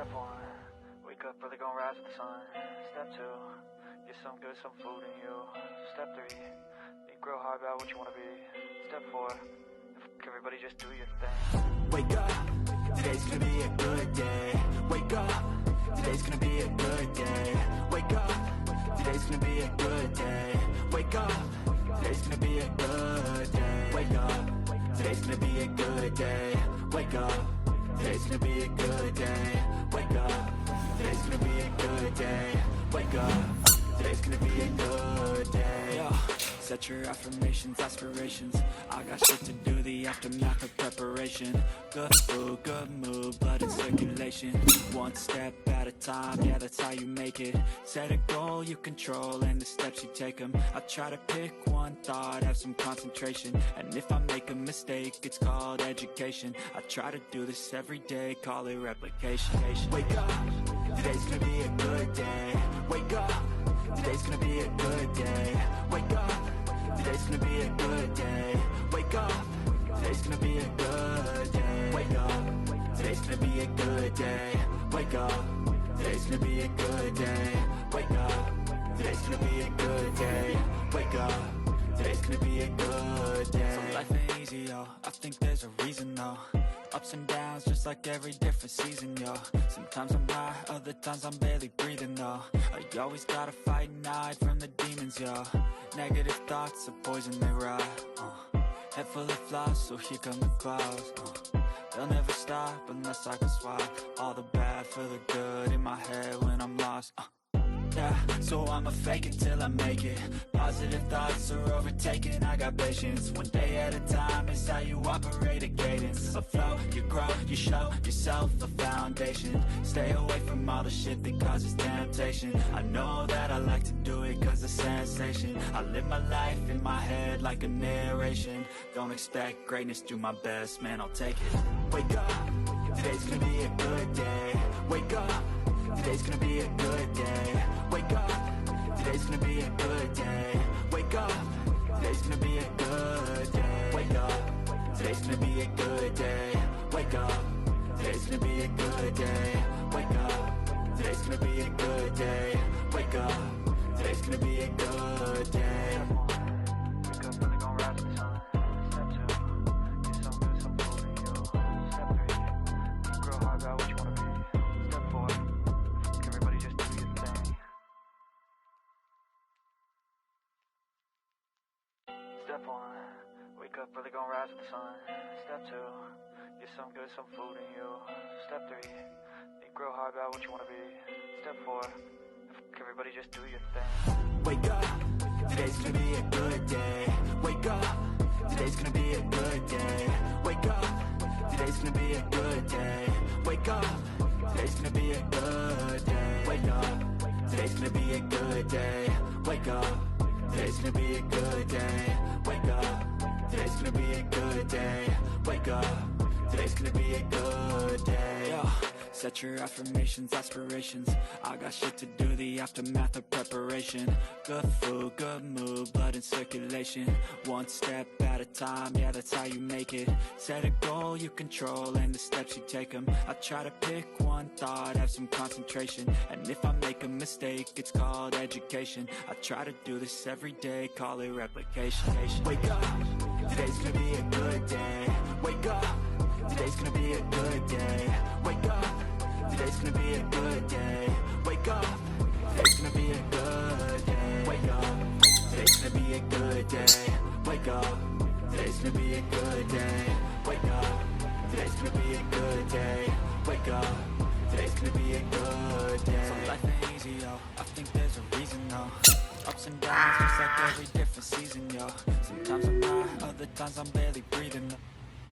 Step 1, wake up, really gonna rise with the sun. Step 2, get some good, some food in you. Step 3, think real hard about what you wanna be. Step 4, everybody just do your thing. Wake up, today's gonna be a good day. Wake up, today's gonna be a good day. Wake up, today's gonna be a good day. Wake up, today's gonna be a good day. Wake up, today's gonna be a good day. Wake up, today's gonna be a good day. Wake up, today's gonna be a good day. Wake up, today's gonna be a good day. Yo, set your affirmations, aspirations. I got shit to do, the aftermath of preparation. Good food, good mood, blood in circulation. One step at a time, yeah, that's how you make it. Set a goal you control and the steps you take them. I try to pick one thought, have some concentration. And if I make a mistake, it's called education. I try to do this every day, call it replication. Wake up, today's gonna be a good day. Wake up, today's gonna be a good day. Wake up, today's gonna be a good day. Wake up, today's gonna be a good day. Wake up, today's gonna be a good day. Wake up, today's gonna be a good day. Wake up, today's gonna be a good day. Wake up, today's gonna be a good day. So life ain't easy, yo, I think there's a reason, though. Ups and downs, just like every different season, yo. Sometimes I'm high, other times I'm barely breathing, though. You always gotta fight and hide from the demons, yo. Negative thoughts are poison, they rot. Head full of flies, so here come the clouds. They'll never stop unless I can swap all the bad for the good in my head when I'm lost. Yeah, so I'ma fake it till I make it. Positive thoughts are overtaken, I got patience. One day at a time is how you operate a cadence. A flow, you grow, you show yourself a foundation. Stay away from all the shit that causes temptation. I know that I like to do it cause it's sensation. I live my life in my head like a narration. Don't expect greatness, do my best, man, I'll take it. Wake up, today's gonna be a good day. Wake up, today's gonna be a good day. Wake up, today's gonna be a good day. Wake up, today's gonna be a good day. Wake up, today's gonna be a good day. Wake up, today's gonna be a good day. Wake up, today's gonna be a good day. Wake up, today's gonna be a good day. Wake up, really gonna rise with the sun. Step 2, get some good, some food in you. Step 3, think real hard about what you wanna be. Step 4, everybody just do your thing. Step 1, wake up, really gonna rise with the sun. Step 2, get some good, some food in you. Step 3, think real hard about what you wanna be. Step 4, everybody just do your thing. Wake up, today's gonna be a good day. Wake up, today's gonna be a good day. Wake up, today's gonna be a good day. Wake up, today's gonna be a good day. Wake up, today's gonna be a good day. Wake up, today's gonna be a good day. Wake up, today's gonna be a good day. Wake up, today's gonna be a good day. Yo, set your affirmations, aspirations. I got shit to do, the aftermath of preparation. Good food, good mood, blood in circulation. One step at a time, yeah, that's how you make it. Set a goal you control and the steps you take them. I try to pick one thought, have some concentration. And if I make a mistake, it's called education. I try to do this every day, call it replication. Wake up, today's gonna be a good day. Wake up, today's gonna be a good day. Wake up, today's gonna be a good day. Wake up, today's gonna be a good day. Wake up, today's gonna be a good day. Wake up, today's gonna be a good day. Wake up, today's gonna be a good day. Wake up, today's gonna be a good day. So life ain't easy, yo, I think there's a reason, though. Ups and downs, just like every different season, yo. Sometimes I'm high, other times I'm barely breathing.